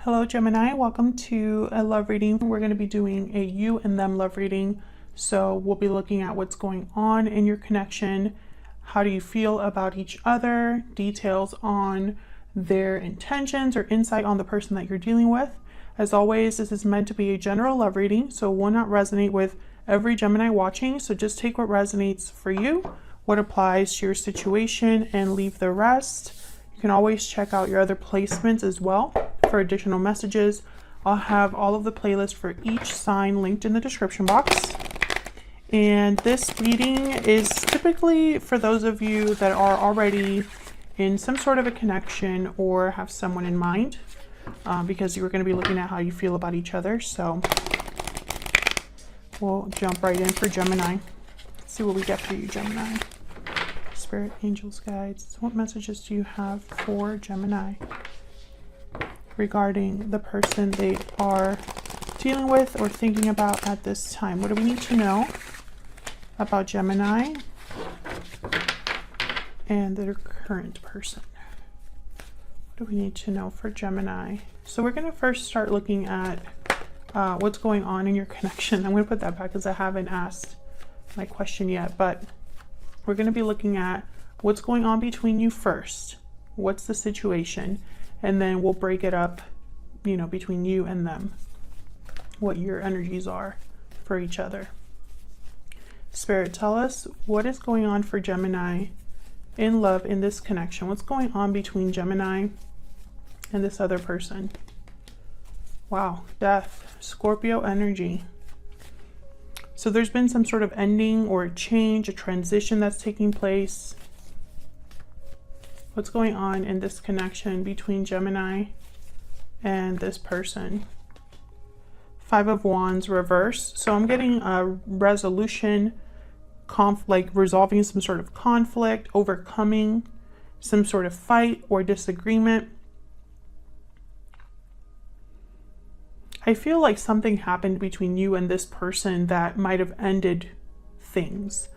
Hello Gemini, welcome to a love reading. We're going to be doing a you and them love reading. So we'll be looking at what's going on in your connection. How do you feel about each other? Details on their intentions or insight on the person that you're dealing with. As always, this is meant to be a general love reading, so it will not resonate with every Gemini watching. So just take what resonates for you, what applies to your situation, and leave the rest. You can always check out your other placements as well for additional messages. I'll have all of the playlists for each sign linked in the description box. And this reading is typically for those of you that are already in some sort of a connection or have someone in mind, because you're going to be looking at how you feel about each other. So we'll jump right in for Gemini. Let's see what we get for you, Gemini. Spirit, angels, guides, what messages do you have for Gemini regarding the person they are dealing with or thinking about at this time? What do we need to know about Gemini and their current person? What do we need to know for Gemini? So we're going to first start looking at what's going on in your connection. I'm going to put that back because I haven't asked my question yet, but we're going to be looking at what's going on between you first. What's the situation? And then we'll break it up, between you and them, what your energies are for each other. Spirit, tell us what is going on for Gemini in love in this connection. What's going on between Gemini and this other person? Wow, death, Scorpio energy. So there's been some sort of ending or a change, a transition that's taking place. What's going on in this connection between Gemini and this person? Five of Wands reverse. So I'm getting a resolution, like resolving some sort of conflict, overcoming some sort of fight or disagreement. I feel like something happened between you and this person that might have ended things.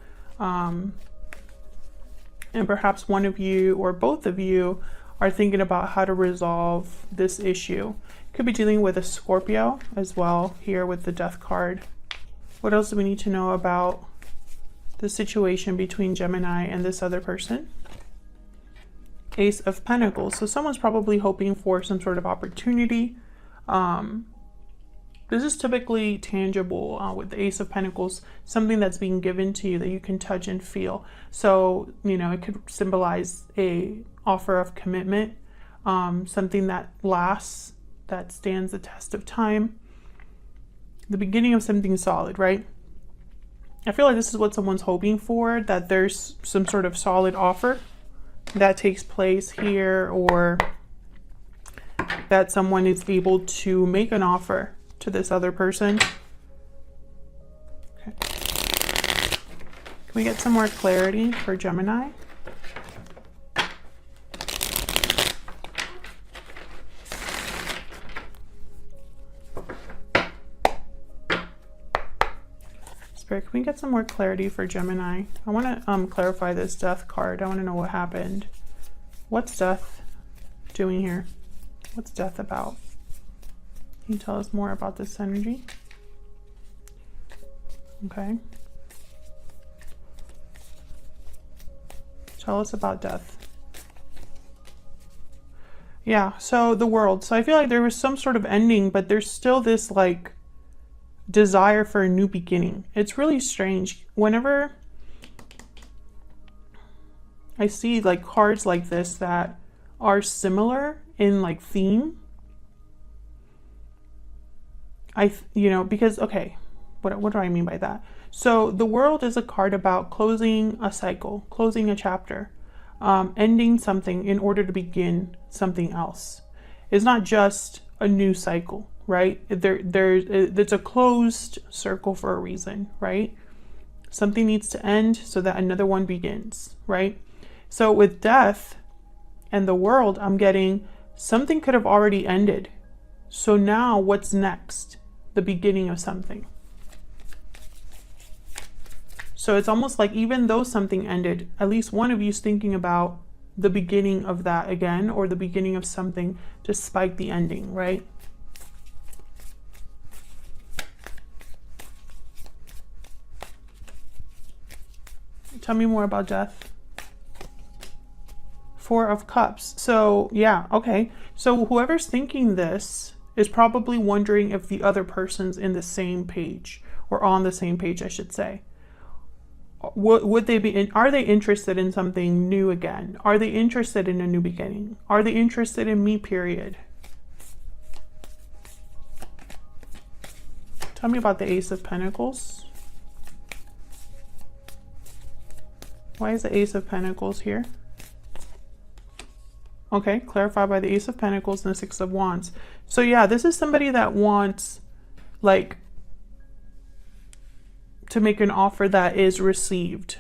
And perhaps one of you or both of you are thinking about how to resolve this issue. Could be dealing with a Scorpio as well here with the Death card. What else do we need to know about the situation between Gemini and this other person? Ace of Pentacles. So someone's probably hoping for some sort of opportunity. This is typically tangible with the Ace of Pentacles, something that's being given to you that you can touch and feel. So, it could symbolize a offer of commitment, something that lasts, that stands the test of time. The beginning of something solid, right? I feel like this is what someone's hoping for, that there's some sort of solid offer that takes place here, or that someone is able to make an offer to this other person. Okay. Can we get some more clarity for Gemini? Spirit, can we get some more clarity for Gemini? I want to clarify this Death card. I want to know what happened. What's Death doing here? What's Death about? Can you tell us more about this energy? Okay. Tell us about Death. Yeah, so the World. So I feel like there was some sort of ending, but there's still this like desire for a new beginning. It's really strange. Whenever I see like cards like this that are similar in like theme, because, okay, what do I mean by that? So the World is a card about closing a cycle, closing a chapter, ending something in order to begin something else. It's not just a new cycle, right? It's a closed circle for a reason, right? Something needs to end so that another one begins, right? So with Death and the World, I'm getting something could have already ended. So now what's next? The beginning of something. So it's almost like even though something ended, at least one of you is thinking about the beginning of that again, or the beginning of something despite the ending, right? Tell me more about death. Four of Cups. So yeah, okay. So whoever's thinking this is probably wondering if the other person's in the same page, or on the same page, I should say. Would they be are they interested in something new again? Are they interested in a new beginning? Are they interested in me, period? Tell me about the Ace of Pentacles. Why is the Ace of Pentacles here? Okay, clarified by the Ace of Pentacles and the Six of Wands. So yeah, this is somebody that wants, like, to make an offer that is received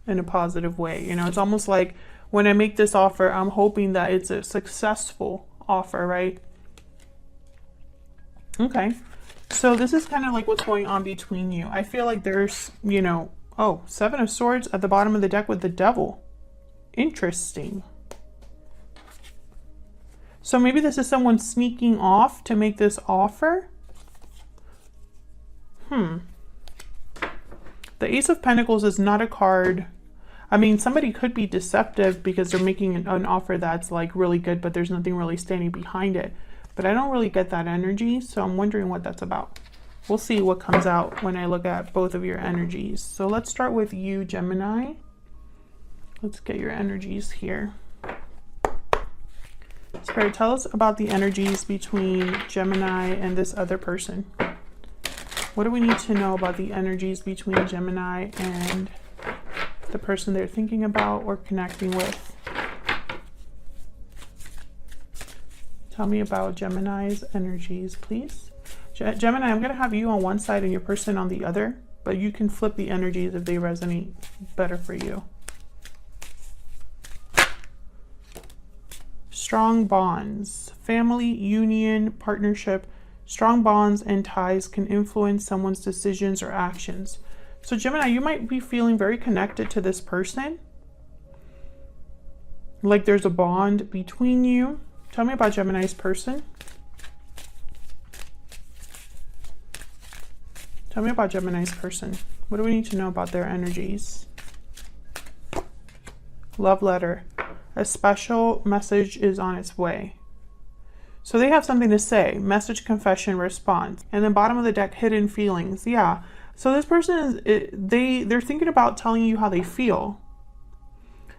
in a positive way. You know, it's almost like when I make this offer, I'm hoping that it's a successful offer, right? Okay, so this is kind of like what's going on between you. I feel like there's, you know, oh, Seven of Swords at the bottom of the deck with the Devil. Interesting. So maybe this is someone sneaking off to make this offer. The Ace of Pentacles is not a card. I mean, somebody could be deceptive because they're making an offer that's like really good, but there's nothing really standing behind it. But I don't really get that energy, so I'm wondering what that's about. We'll see what comes out when I look at both of your energies. So let's start with you, Gemini. Let's get your energies here. Spirit, tell us about the energies between Gemini and this other person. What do we need to know about the energies between Gemini and the person they're thinking about or connecting with? Tell me about Gemini's energies, please. Gemini, I'm going to have you on one side and your person on the other, but you can flip the energies if they resonate better for you. Strong bonds, family, union, partnership. Strong bonds and ties can influence someone's decisions or actions. So Gemini, you might be feeling very connected to this person. Like there's a bond between you. Tell me about Gemini's person. Tell me about Gemini's person. What do we need to know about their energies? Love letter. A special message is on its way. So they have something to say. Message, confession, response. And then bottom of the deck, hidden feelings. Yeah. So this person is, they're thinking about telling you how they feel.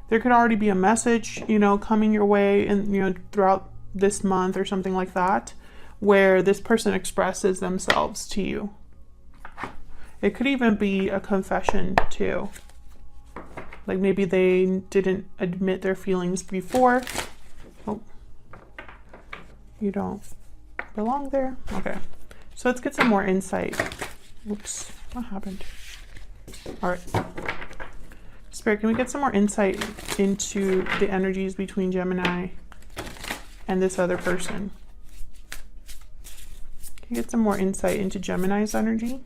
There could already be a message, you know, coming your way and, you know, throughout this month or something like that, where this person expresses themselves to you. It could even be a confession too. Like maybe they didn't admit their feelings before. Oh, you don't belong there. Okay, so let's get some more insight. Oops, what happened? All right, Spirit, can we get some more insight into the energies between Gemini and this other person? Can you get some more insight into Gemini's energy?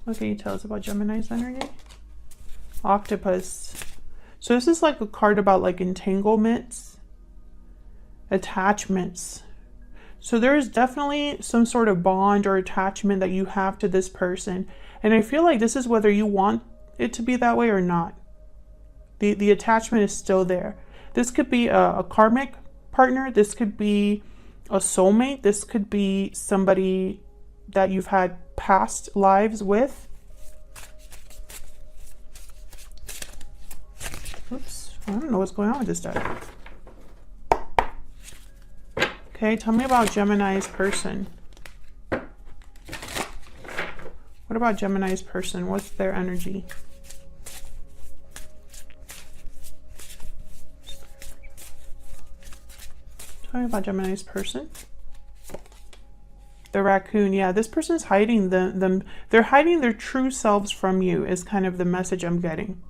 What can you tell us about Gemini's energy? Octopus. So this is like a card about like entanglements, attachments. So there is definitely some sort of bond or attachment that you have to this person. And I feel like this is whether you want it to be that way or not. The attachment is still there. This could be a karmic partner. This could be a soulmate. This could be somebody that you've had past lives with. Oops, I don't know what's going on with this deck. Okay, tell me about Gemini's person. What about Gemini's person? What's their energy? Tell me about Gemini's person. The raccoon, yeah, this person's hiding them. They're hiding their true selves from you is kind of the message I'm getting.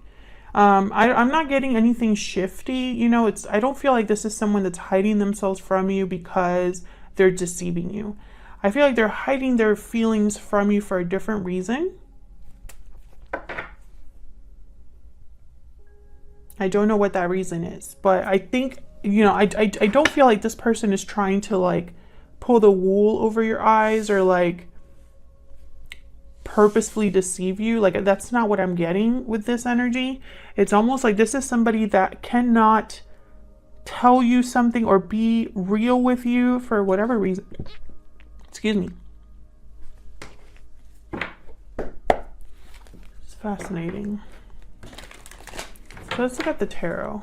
I'm not getting anything shifty, you know, I don't feel like this is someone that's hiding themselves from you because they're deceiving you. I feel like they're hiding their feelings from you for a different reason. I don't know what that reason is, but I think, you know, I don't feel like this person is trying to like pull the wool over your eyes or like purposefully deceive you. Like, that's not what I'm getting with this energy. It's almost like this is somebody that cannot tell you something or be real with you for whatever reason. Excuse me. It's fascinating. So let's look at the tarot.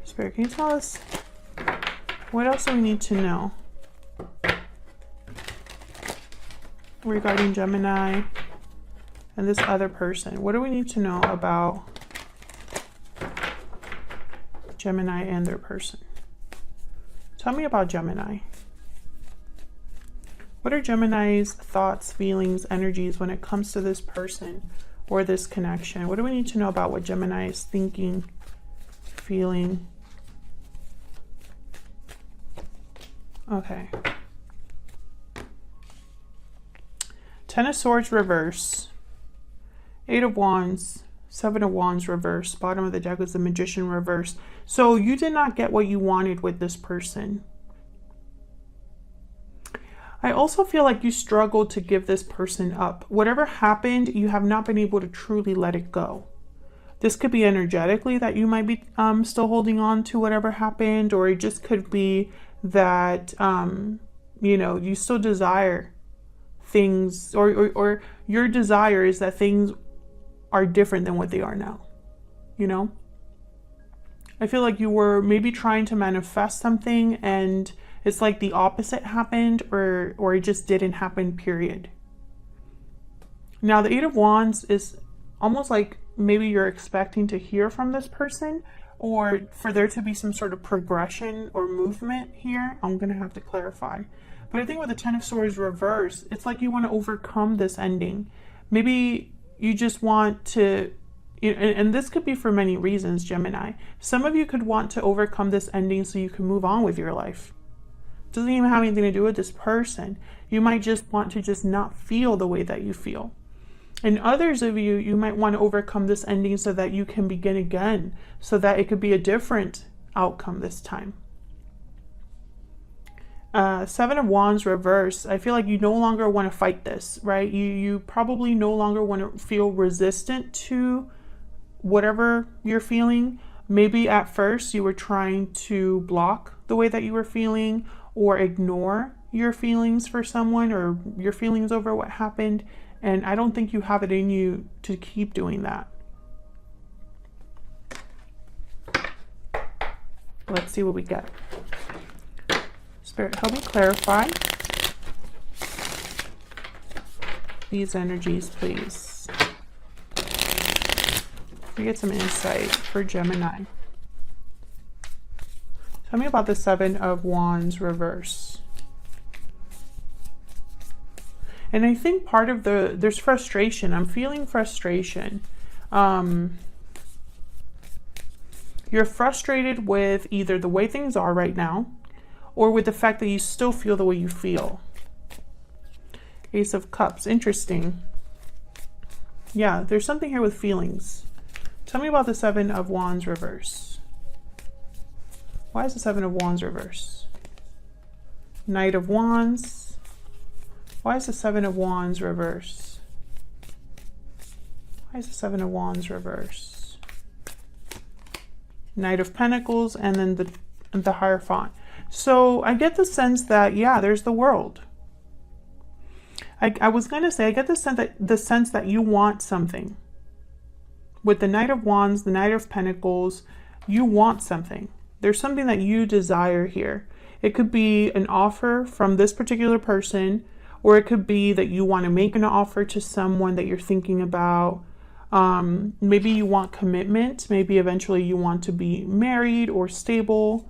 Spirit, can you tell us what else do we need to know regarding Gemini and this other person? What do we need to know about Gemini and their person? Tell me about Gemini. What are Gemini's thoughts, feelings, energies when it comes to this person or this connection? What do we need to know about what Gemini is thinking, feeling? Okay. Ten of Swords reverse. Eight of Wands. Seven of Wands reverse. Bottom of the deck was the Magician reverse. So you did not get what you wanted with this person. I also feel like you struggled to give this person up. Whatever happened, you have not been able to truly let it go. This could be energetically that you might be still holding on to whatever happened, or it just could be that, you know, you still desire things, or your desire is that things are different than what they are now, you know? I feel like you were maybe trying to manifest something and it's like the opposite happened, or it just didn't happen, period. Now, the Eight of Wands is almost like maybe you're expecting to hear from this person or for there to be some sort of progression or movement here. I'm going to have to clarify. But I think with the Ten of Swords reverse, it's like you want to overcome this ending. Maybe you just want to, and this could be for many reasons, Gemini. Some of you could want to overcome this ending so you can move on with your life. Doesn't even have anything to do with this person. You might just want to just not feel the way that you feel. And others of you, you might want to overcome this ending so that you can begin again, so that it could be a different outcome this time. Seven of Wands reverse. I feel like you no longer want to fight this, right? You probably no longer want to feel resistant to whatever you're feeling. Maybe at first you were trying to block the way that you were feeling or ignore your feelings for someone or your feelings over what happened. And I don't think you have it in you to keep doing that. Let's see what we get. Spirit, help me clarify these energies, please. We get some insight for Gemini. Tell me about the Seven of Wands reverse. And I think part of there's frustration. I'm feeling frustration. You're frustrated with either the way things are right now or with the fact that you still feel the way you feel. Ace of Cups, interesting. Yeah, there's something here with feelings. Tell me about the Seven of Wands reverse. Why is the Seven of Wands reverse? Knight of Wands. Why is the Seven of Wands reverse? Why is the Seven of Wands reverse? Knight of Pentacles, and then the Hierophant. So I get the sense that, yeah, there's the World. I was going to say, I get the sense that you want something. With the Knight of Wands, the Knight of Pentacles, you want something. There's something that you desire here. It could be an offer from this particular person, or it could be that you want to make an offer to someone that you're thinking about. Maybe you want commitment. Maybe eventually you want to be married or stable.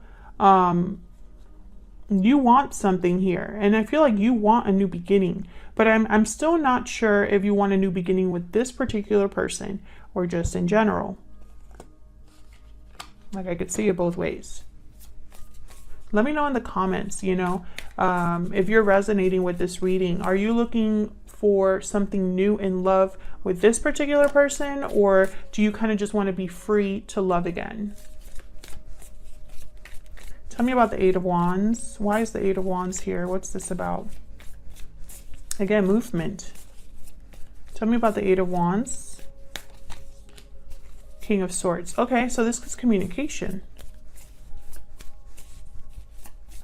You want something here. And I feel like you want a new beginning. But I'm still not sure if you want a new beginning with this particular person or just in general. Like, I could see it both ways. Let me know in the comments, you know, if you're resonating with this reading. Are you looking for something new in love with this particular person, or do you kind of just want to be free to love again? Tell me about the Eight of Wands. Why is the Eight of Wands here? What's this about? Again, movement. Tell me about the Eight of Wands. King of Swords. Okay, so this is communication.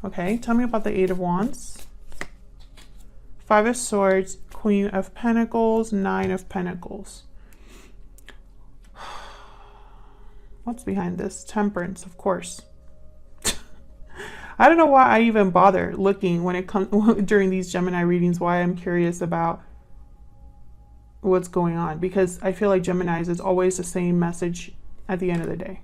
Okay, tell me about the Eight of Wands. Five of Swords, Queen of Pentacles, Nine of Pentacles. What's behind this? Temperance, of course. I don't know why I even bother looking when it comes during these Gemini readings, why I'm curious about what's going on, because I feel like Gemini's is always the same message at the end of the day.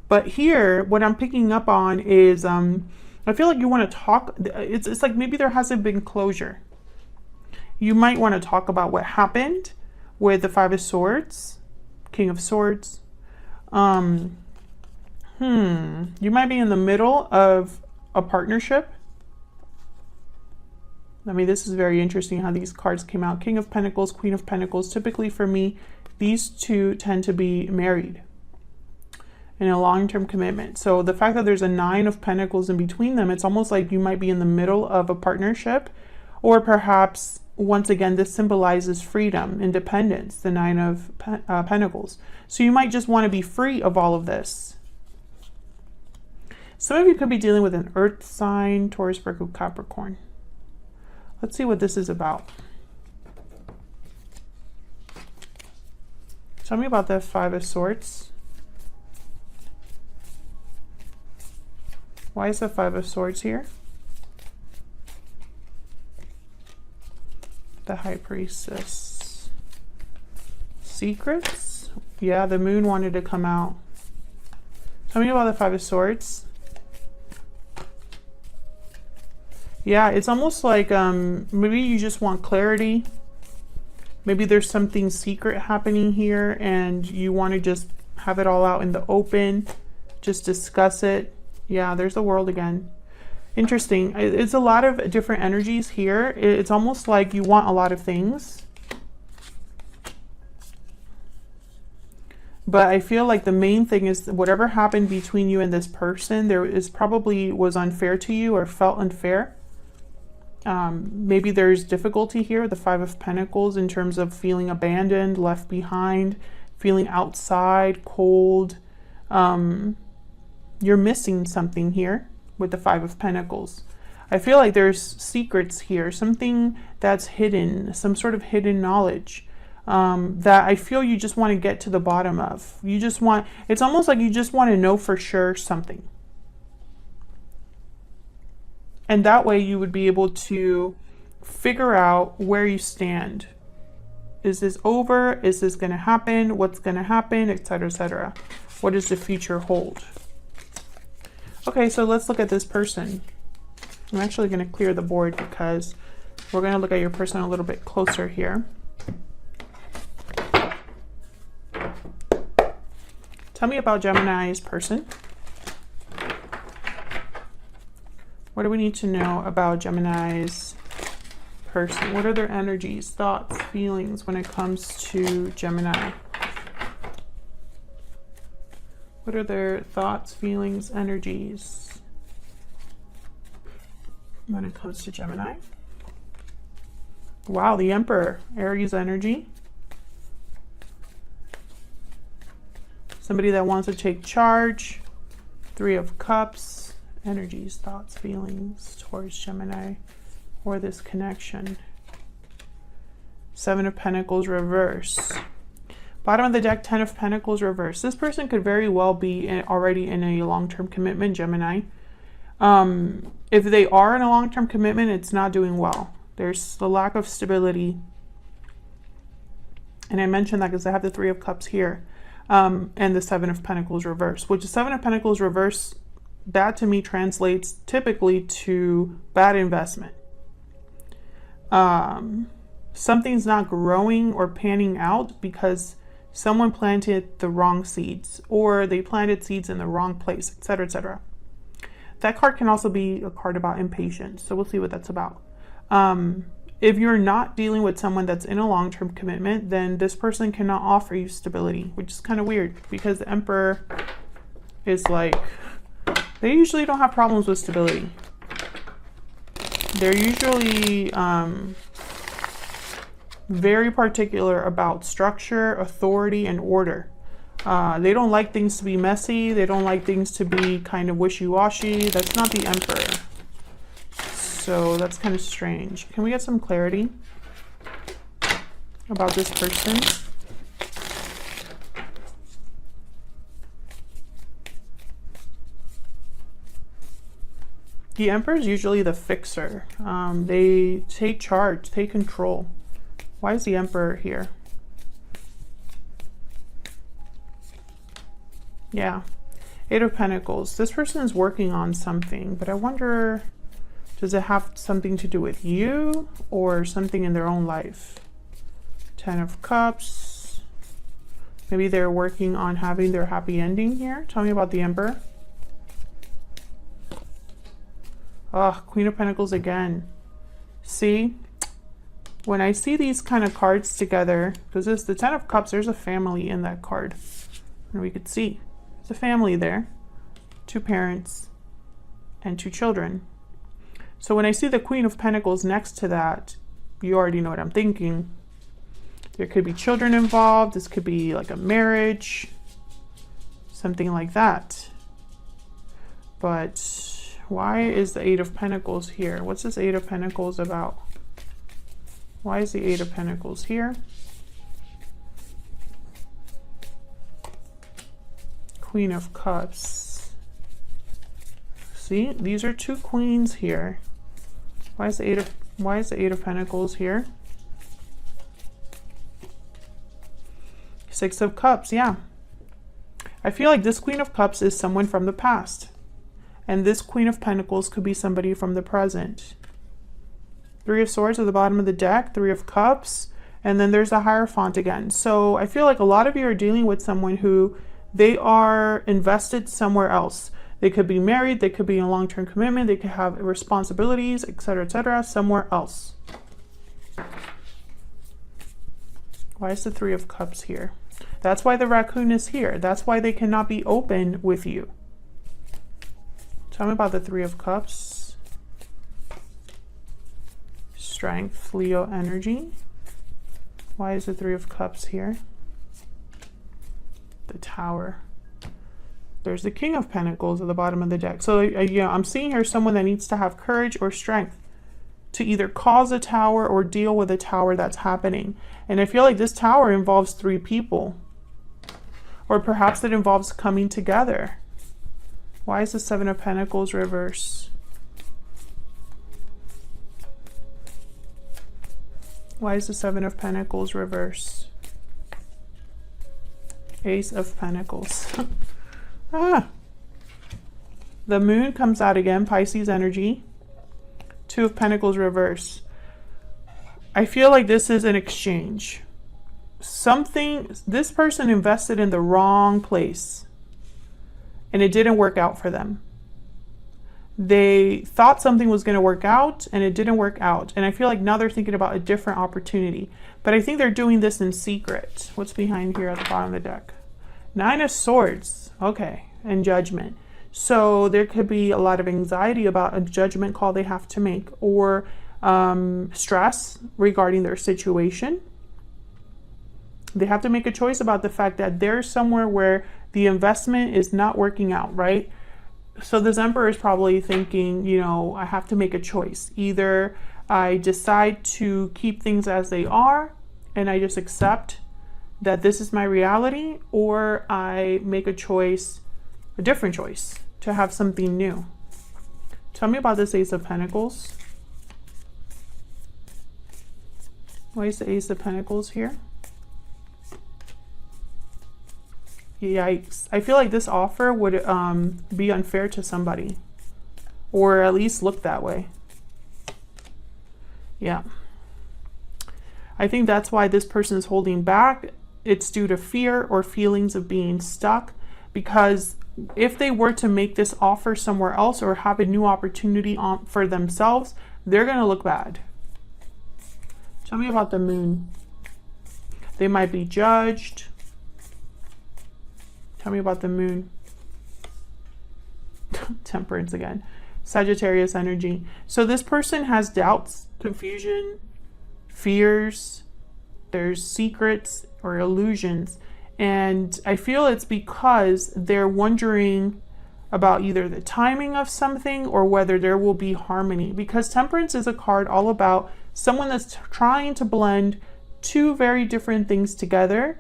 But here, what I'm picking up on is I feel like you want to talk. It's like maybe there hasn't been closure. You might want to talk about what happened with the Five of Swords, King of Swords. You might be in the middle of a partnership. I mean, this is very interesting how these cards came out. King of Pentacles, Queen of Pentacles. Typically for me, these two tend to be married in a long-term commitment. So the fact that there's a Nine of Pentacles in between them, it's almost like you might be in the middle of a partnership, or perhaps, once again, this symbolizes freedom, independence, the Nine of Pentacles. So you might just want to be free of all of this. Some of you could be dealing with an earth sign, Taurus, Virgo, Capricorn. Let's see what this is about. Tell me about the Five of Swords. Why is the Five of Swords here? The High Priestess. Secrets? Yeah, the moon wanted to come out. Tell me about the Five of Swords. Yeah, it's almost like maybe you just want clarity. Maybe there's something secret happening here and you want to just have it all out in the open. Just discuss it. Yeah, there's the World again. Interesting. It's a lot of different energies here. It's almost like you want a lot of things. But I feel like the main thing is whatever happened between you and this person, there is probably was unfair to you or felt unfair. Maybe there's difficulty here, the Five of Pentacles, in terms of feeling abandoned, left behind, feeling outside, cold. You're missing something here with the Five of Pentacles. I feel like there's secrets here, something that's hidden, some sort of hidden knowledge that I feel you just want to get to the bottom of. You just want, it's almost like you just want to know for sure something. And that way you would be able to figure out where you stand. Is this over? Is this going to happen? What's going to happen? Etc., etc. What does the future hold? Okay, so let's look at this person. I'm actually going to clear the board because we're going to look at your person a little bit closer here. Tell me about Gemini's person. What do we need to know about Gemini's person? What are their energies, thoughts, feelings when it comes to Gemini? What are their thoughts, feelings, energies when it comes to Gemini? Wow, the Emperor, Aries energy. Somebody that wants to take charge. Three of Cups. Energies, thoughts, feelings towards Gemini or this connection. Seven of Pentacles reverse. Bottom of the deck, Ten of Pentacles reverse. This person could very well be already in a long-term commitment, Gemini. If they are in a long-term commitment, it's not doing well. There's the lack of stability. And I mentioned that because I have the Three of Cups here and the Seven of Pentacles reverse, which the Seven of Pentacles reverse, that to me translates typically to bad investment. Something's not growing or panning out because someone planted the wrong seeds, or they planted seeds in the wrong place, etc., etc. That card can also be a card about impatience, so we'll see what that's about. If you're not dealing with someone that's in a long-term commitment, then this person cannot offer you stability, which is kind of weird because the Emperor is like, they usually don't have problems with stability. They're usually very particular about structure, authority, and order. They don't like things to be messy. They don't like things to be kind of wishy-washy. That's not the Emperor. So that's kind of strange. Can we get some clarity about this person? The Emperor is usually the fixer. They take charge, take control. Why is the Emperor here? Yeah, Eight of Pentacles. This person is working on something, but I wonder, does it have something to do with you or something in their own life? Ten of Cups. Maybe they're working on having their happy ending here. Tell me about the Emperor. Oh, Queen of Pentacles again. See, when I see these kind of cards together, because this the Ten of Cups, there's a family in that card. And we could see there's a family there. 2 parents and 2 children. So when I see the Queen of Pentacles next to that, you already know what I'm thinking. There could be children involved. This could be like a marriage, something like that. But why is the Eight of Pentacles here? What's this Eight of Pentacles about? Why is the Eight of Pentacles here? Queen of Cups. See, these are 2 queens here. Why is the Eight of Pentacles here? 6 of Cups, yeah. I feel like this Queen of Cups is someone from the past. And this Queen of Pentacles could be somebody from the present. 3 of Swords at the bottom of the deck, 3 of Cups, and then there's the Hierophant again. So I feel like a lot of you are dealing with someone who they are invested somewhere else. They could be married, they could be in a long-term commitment, they could have responsibilities, etc., somewhere else. Why is the 3 of Cups here? That's why the raccoon is here. That's why they cannot be open with you. Tell me about the 3 of Cups. Strength, Leo energy. Why is the 3 of Cups here? The Tower. There's the King of Pentacles at the bottom of the deck. So, yeah, I'm seeing here someone that needs to have courage or strength to either cause a tower or deal with a tower that's happening. And I feel like this tower involves 3 people. Or perhaps it involves coming together. Why is the 7 of Pentacles reverse? Why is the 7 of Pentacles reverse? Ace of Pentacles. Ah. The Moon comes out again, Pisces energy. 2 of Pentacles reverse. I feel like this is an exchange. This person invested in the wrong place and it didn't work out for them. They thought something was going to work out and it didn't work out. And I feel like now they're thinking about a different opportunity. But I think they're doing this in secret. What's behind here at the bottom of the deck? 9 of Swords. Okay. And Judgment. So there could be a lot of anxiety about a judgment call they have to make, or stress regarding their situation. They have to make a choice about the fact that there's somewhere where the investment is not working out, right? So this Emperor is probably thinking, you know, I have to make a choice. Either I decide to keep things as they are and I just accept that this is my reality, or I make a choice, a different choice, to have something new. Tell me about this Ace of Pentacles. Why is the Ace of Pentacles here? Yikes. I feel like this offer would be unfair to somebody, or at least look that way. Yeah. I think that's why this person is holding back. It's due to fear or feelings of being stuck, because if they were to make this offer somewhere else or have a new opportunity for themselves, they're going to look bad. Tell me about the moon. They might be judged. Tell me about the moon. Temperance again. Sagittarius energy. So this person has doubts, confusion, fears. There's secrets or illusions. And I feel it's because they're wondering about either the timing of something or whether there will be harmony. Because Temperance is a card all about someone that's trying to blend two very different things together.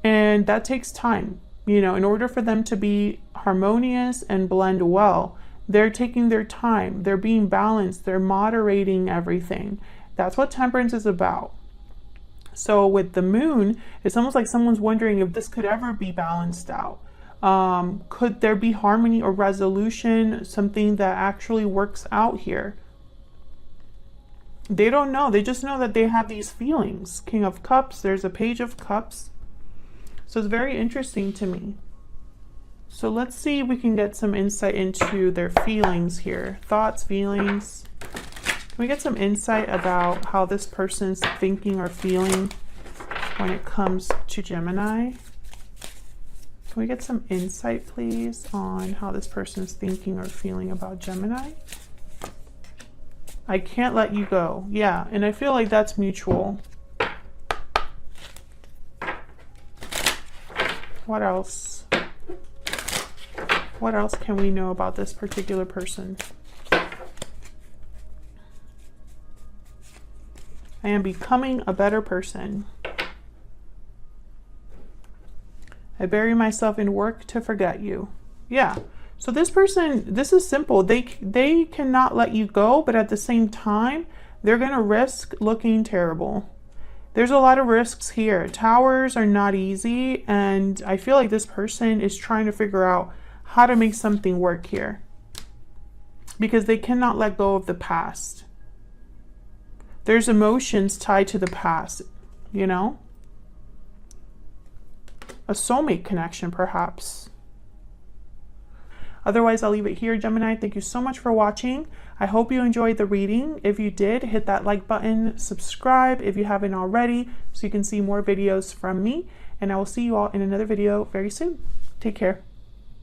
And that takes time. You know, in order for them to be harmonious and blend well, they're taking their time. They're being balanced. They're moderating everything. That's what Temperance is about. So with the moon, it's almost like someone's wondering if this could ever be balanced out. Could there be harmony or resolution, something that actually works out here? They don't know. They just know that they have these feelings. King of Cups, there's a Page of Cups. So it's very interesting to me. So let's see if we can get some insight into their feelings here. Thoughts, feelings. Can we get some insight about how this person's thinking or feeling when it comes to Gemini? Can we get some insight, please, on how this person's thinking or feeling about Gemini? I can't let you go. Yeah, and I feel like that's mutual. What else? What else can we know about this particular person? I am becoming a better person. I bury myself in work to forget you. Yeah. So this person, this is simple. They cannot let you go, but at the same time, they're going to risk looking terrible. There's a lot of risks here. Towers are not easy, and I feel like this person is trying to figure out how to make something work here because they cannot let go of the past. There's emotions tied to the past, you know? A soulmate connection, perhaps. Otherwise, I'll leave it here, Gemini. Thank you so much for watching. I hope you enjoyed the reading. If you did, hit that like button, subscribe if you haven't already, so you can see more videos from me. And I will see you all in another video very soon. Take care.